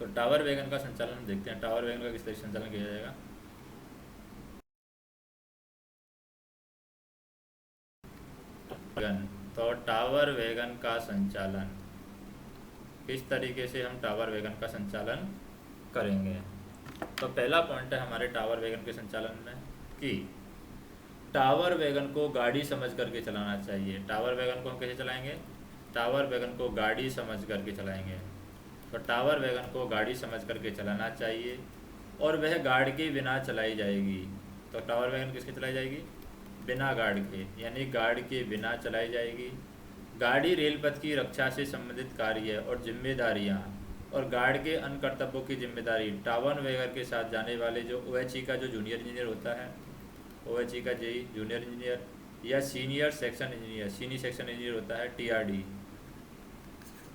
तो tower wagon का संचालन देखते हैं, टावर वैगन का किस तरह से संचालन किया जाएगा। तो टावर वैगन का संचालन किस तरीके से हम टावर वैगन का संचालन करेंगे। तो पहला पॉइंट है हमारे टावर वैगन के संचालन में कि टावर वैगन को गाड़ी समझ करके चलाना चाहिए। टावर वैगन को हम कैसे चलाएंगे, टावर वैगन को गाड़ी समझ करके चलाएंगे। तो टावर वैगन को गाड़ी समझ करके चलाना चाहिए और वह गार्ड के बिना चलाई जाएगी। तो टावर वैगन किसके चलाई जाएगी, बिना गार्ड के, यानी गार्ड के बिना चलाई जाएगी। गाड़ी रेल पथ की रक्षा से संबंधित कार्य और जिम्मेदारियां और गार्ड के अन्य कर्तव्यों की जिम्मेदारी टावर वैगन के साथ जाने वाले जो OHE का जो जूनियर इंजीनियर होता है, OHE का जेई जूनियर इंजीनियर या senior section engineer, senior section engineer होता है TRD,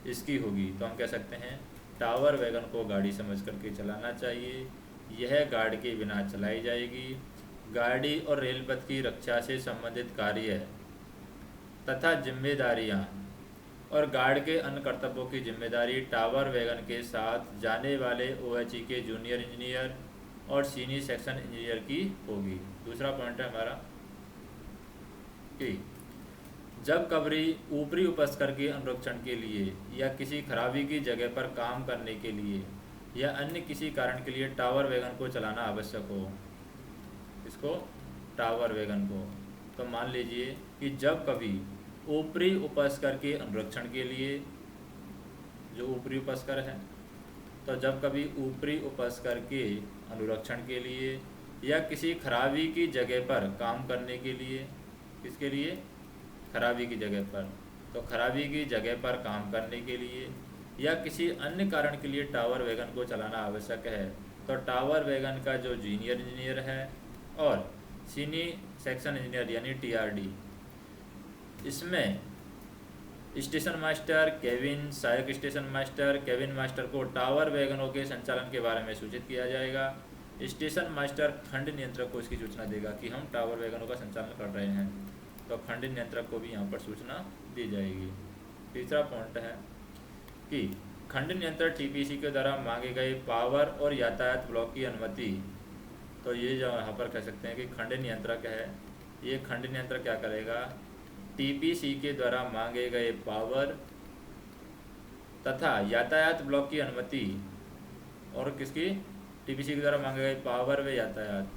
इसकी होगी। तो हम कह सकते हैं टावर वैगन को गाड़ी समझ करके चलाना चाहिए, यह गार्ड के बिना चलाई जाएगी। गाड़ी और रेल पथ की रक्षा से संबंधित कार्य तथा जिम्मेदारियां और गार्ड के अन्य कर्तव्यों की जिम्मेदारी टावर वैगन के साथ जाने वाले OHE के जूनियर इंजीनियर और सीनियर सेक्शन इंजीनियर की होगी। दूसरा पॉइंट है हमारा कि जब कबरी ऊपरी उपस्कर के अनुरक्षण के लिए या किसी खराबी की जगह पर काम करने के लिए या अन्य किसी कारण के लिए टावर वैगन को चलाना आवश्यक हो, इसको टावर वैगन को, तो मान लीजिए कि जब कभी ऊपरी उपस्कर के अनुरक्षण के लिए, जो ऊपरी उपस्कर है, तो जब कभी ऊपरी उपस्कर के अनुरक्षण के लिए या किसी खराबी की जगह पर काम करने के लिए, किसके लिए, खराबी की जगह पर, तो खराबी की जगह पर काम करने के लिए या किसी अन्य कारण के लिए टावर वैगन को चलाना आवश्यक है, तो टावर वैगन का जो जूनियर इंजीनियर है और सीनियर सेक्शन इंजीनियर यानी TRD, इसमें स्टेशन मास्टर, केबिन, सहायक स्टेशन मास्टर, केबिन मास्टर को टावर वैगनों के संचालन के बारे में सूचित किया जाएगा। स्टेशन मास्टर खंड नियंत्रक को इसकी सूचना देगा कि हम टावर वैगनों का संचालन कर रहे हैं, तो खंड नियंत्रक को भी यहाँ पर सूचना दी जाएगी। तीसरा पॉइंट है कि खंड नियंत्रक TPC के द्वारा मांगे गए पावर और यातायात ब्लॉक की अनुमति, तो ये जो यहाँ पर कह सकते हैं कि खंड नियंत्रक है, ये खंड नियंत्रक क्या करेगा, TPC के द्वारा मांगे गए पावर तथा यातायात ब्लॉक की अनुमति, और किसकी, TPC के द्वारा मांगे गए पावर व यातायात,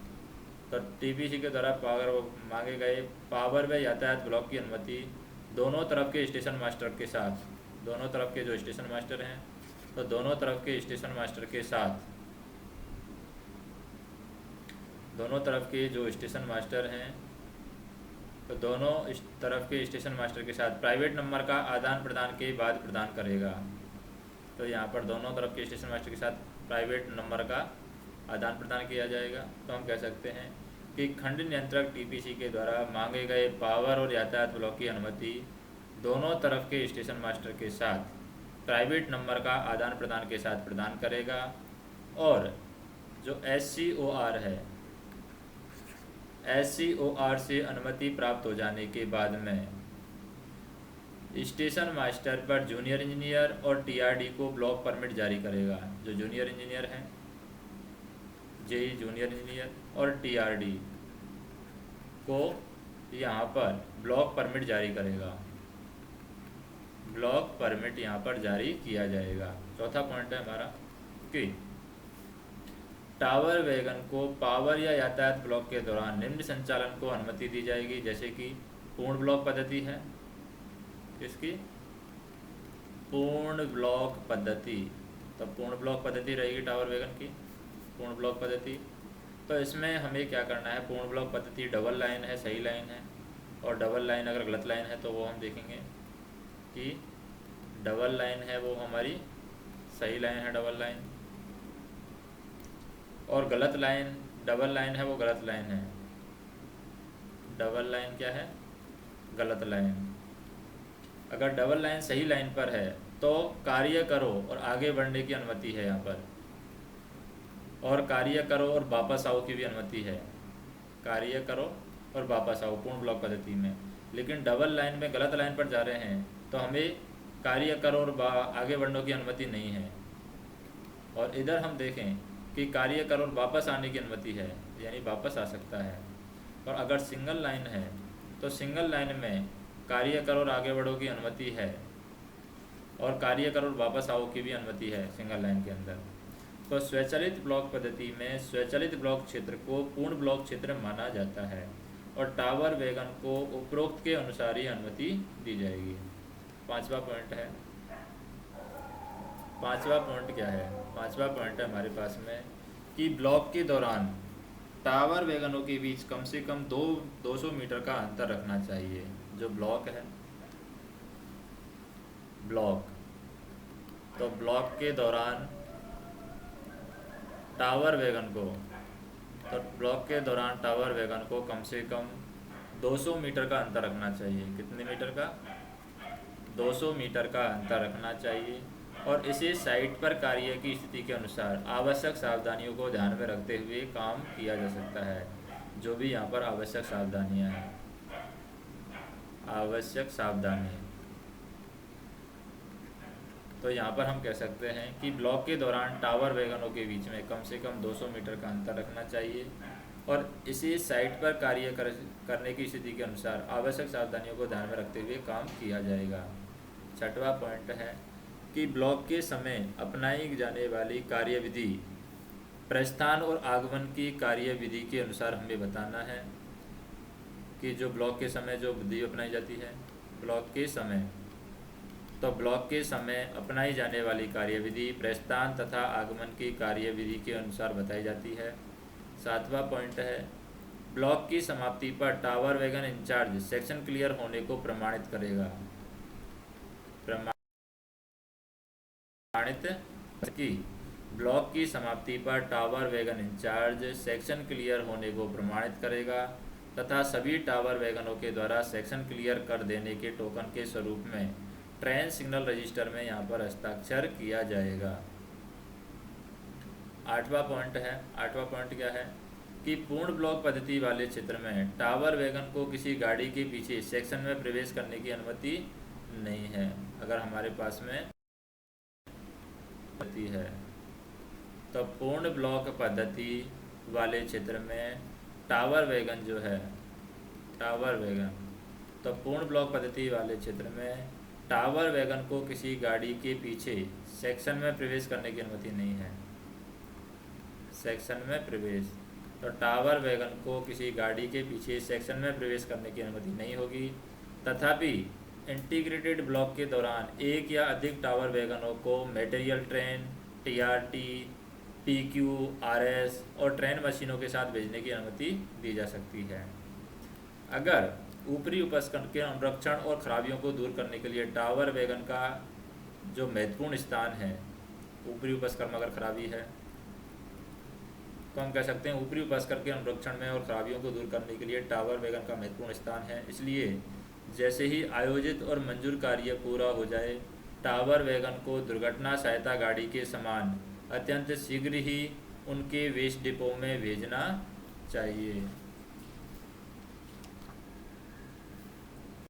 तो TPC के द्वारा मांगे गए पावर व यातायात ब्लॉक की अनुमति दोनों तरफ के स्टेशन मास्टर के साथ, दोनों तरफ के जो स्टेशन मास्टर हैं, तो दोनों तरफ के स्टेशन मास्टर के साथ, दोनों तरफ के जो स्टेशन मास्टर हैं, तो दोनों इस तरफ के स्टेशन मास्टर के साथ प्राइवेट नंबर का आदान प्रदान के बाद प्रदान करेगा। तो यहाँ पर दोनों तरफ के स्टेशन मास्टर के साथ प्राइवेट नंबर का आदान प्रदान किया जाएगा। तो हम कह सकते हैं कि खंड नियंत्रक TPC के द्वारा मांगे गए पावर और यातायात ब्लॉक की अनुमति दोनों तरफ के स्टेशन मास्टर के साथ प्राइवेट नंबर का आदान प्रदान के साथ प्रदान करेगा। और जो SCOR है, SCOR से अनुमति प्राप्त हो जाने के बाद में स्टेशन मास्टर पर जूनियर इंजीनियर और TRD को ब्लॉक परमिट जारी करेगा। जो जूनियर इंजीनियर हैं, जेई जूनियर इंजीनियर और TRD को यहाँ पर ब्लॉक परमिट जारी करेगा, ब्लॉक परमिट यहाँ पर जारी किया जाएगा। चौथा पॉइंट है हमारा कि टावर वैगन को पावर या यातायात ब्लॉक के दौरान निम्न संचालन को अनुमति दी जाएगी, जैसे कि पूर्ण ब्लॉक पद्धति है, इसकी पूर्ण ब्लॉक पद्धति, तो पूर्ण ब्लॉक पद्धति रहेगी टावर वैगन की, पूर्ण ब्लॉक पद्धति। तो इसमें हमें क्या करना है, पूर्ण ब्लॉक पद्धति डबल लाइन है, सही लाइन है, और डबल लाइन अगर गलत लाइन है तो वो हम देखेंगे कि डबल लाइन है वो हमारी सही लाइन है, डबल लाइन, और गलत लाइन, डबल लाइन है वो गलत लाइन है, डबल लाइन क्या है, गलत लाइन। अगर डबल लाइन सही लाइन पर है तो कार्य करो और आगे बढ़ने की अनुमति है यहाँ पर, और कार्य करो और वापस आओ की भी अनुमति है, कार्य करो और वापस आओ पूर्ण ब्लॉक पद्धति में। लेकिन डबल लाइन में गलत लाइन पर जा रहे हैं तो हमें कार्य करो और आगे बढ़ने की अनुमति नहीं है। और इधर हम देखें कि कार्य कर और वापस आने की अनुमति है, यानी वापस आ सकता है। और अगर सिंगल लाइन है तो सिंगल लाइन में कार्य कर और आगे बढ़ो की अनुमति है, और कार्य कर और वापस आओ की भी अनुमति है सिंगल लाइन के अंदर। तो स्वचालित ब्लॉक पद्धति में स्वचालित ब्लॉक क्षेत्र को पूर्ण ब्लॉक क्षेत्र माना जाता है, और टावर वैगन को उपरोक्त के अनुसार ही अनुमति दी जाएगी। पांचवा पॉइंट है, पांचवा पॉइंट क्या है? पांचवा पॉइंट है हमारे पास में कि ब्लॉक के दौरान टावर वैगनों के बीच कम से कम 200 मीटर का अंतर रखना चाहिए। जो ब्लॉक है, ब्लॉक, तो ब्लॉक के दौरान टावर वैगन को, तो ब्लॉक के दौरान टावर वैगन को कम से कम 200 मीटर का अंतर रखना चाहिए। कितने मीटर का? 200 मीटर का अंतर रखना चाहिए। और इसे साइट पर कार्य की स्थिति के अनुसार आवश्यक सावधानियों को ध्यान में रखते हुए काम किया जा सकता है। जो भी यहाँ पर आवश्यक सावधानियाँ हैं, आवश्यक सावधानी, तो यहाँ पर हम कह सकते हैं कि ब्लॉक के दौरान टावर वैगनों के बीच में कम से कम 200 मीटर का अंतर रखना चाहिए, और इसे साइट पर कार्य करने की स्थिति के अनुसार आवश्यक सावधानियों को ध्यान में रखते हुए काम किया जाएगा। छठवां पॉइंट है कि ब्लॉक के समय अपनाई जाने वाली कार्यविधि प्रस्थान और आगमन की कार्यविधि के अनुसार हमें बताना है कि जो ब्लॉक के समय जो विधि अपनाई जाती है, ब्लॉक के समय, तो ब्लॉक के समय अपनाई जाने वाली कार्यविधि प्रस्थान तथा आगमन की कार्यविधि के अनुसार बताई जाती है। सातवां पॉइंट है ब्लॉक की समाप्ति पर tower wagon incharge section clear होने को प्रमाणित करेगा। प्रमाणित कि ब्लॉक की समाप्ति पर tower wagon incharge section clear होने को प्रमाणित करेगा तथा सभी टावर वैगनों के द्वारा सेक्शन क्लियर कर देने के टोकन के स्वरूप में ट्रेन सिग्नल रजिस्टर में यहाँ पर हस्ताक्षर किया जाएगा। आठवां पॉइंट है, आठवां पॉइंट क्या है कि पूर्ण ब्लॉक पद्धति वाले क्षेत्र में टावर वैगन को किसी गाड़ी के पीछे सेक्शन में प्रवेश करने की अनुमति नहीं है। अगर हमारे पास में है तो पूर्ण ब्लॉक पद्धति वाले क्षेत्र में टावर वैगन जो है, टावर वैगन, तो पूर्ण ब्लॉक पद्धति वाले क्षेत्र में टावर वैगन को किसी गाड़ी के पीछे सेक्शन में प्रवेश करने की अनुमति नहीं है। सेक्शन में प्रवेश, तो टावर वैगन को किसी गाड़ी के पीछे सेक्शन में प्रवेश करने की अनुमति नहीं होगी। तथापि इंटीग्रेटेड ब्लॉक के दौरान एक या अधिक टावर वैगनों को material train, TRT, PQ, RS और ट्रेन मशीनों के साथ भेजने की अनुमति दी जा सकती है। अगर ऊपरी उपस्कंड के अनुरक्षण और खराबियों को दूर करने के लिए टावर वैगन का जो महत्वपूर्ण स्थान है, ऊपरी उपस्कंड में अगर खराबी है तो हम कह सकते हैं ऊपरी उपस्कंड के अनुरक्षण में और खराबियों को दूर करने के लिए टावर वैगन का महत्वपूर्ण स्थान है। इसलिए जैसे ही आयोजित और मंजूर कार्य पूरा हो जाए, टावर वैगन को दुर्घटना सहायता गाड़ी के समान अत्यंत शीघ्र ही उनके वेस्ट डिपो में भेजना चाहिए।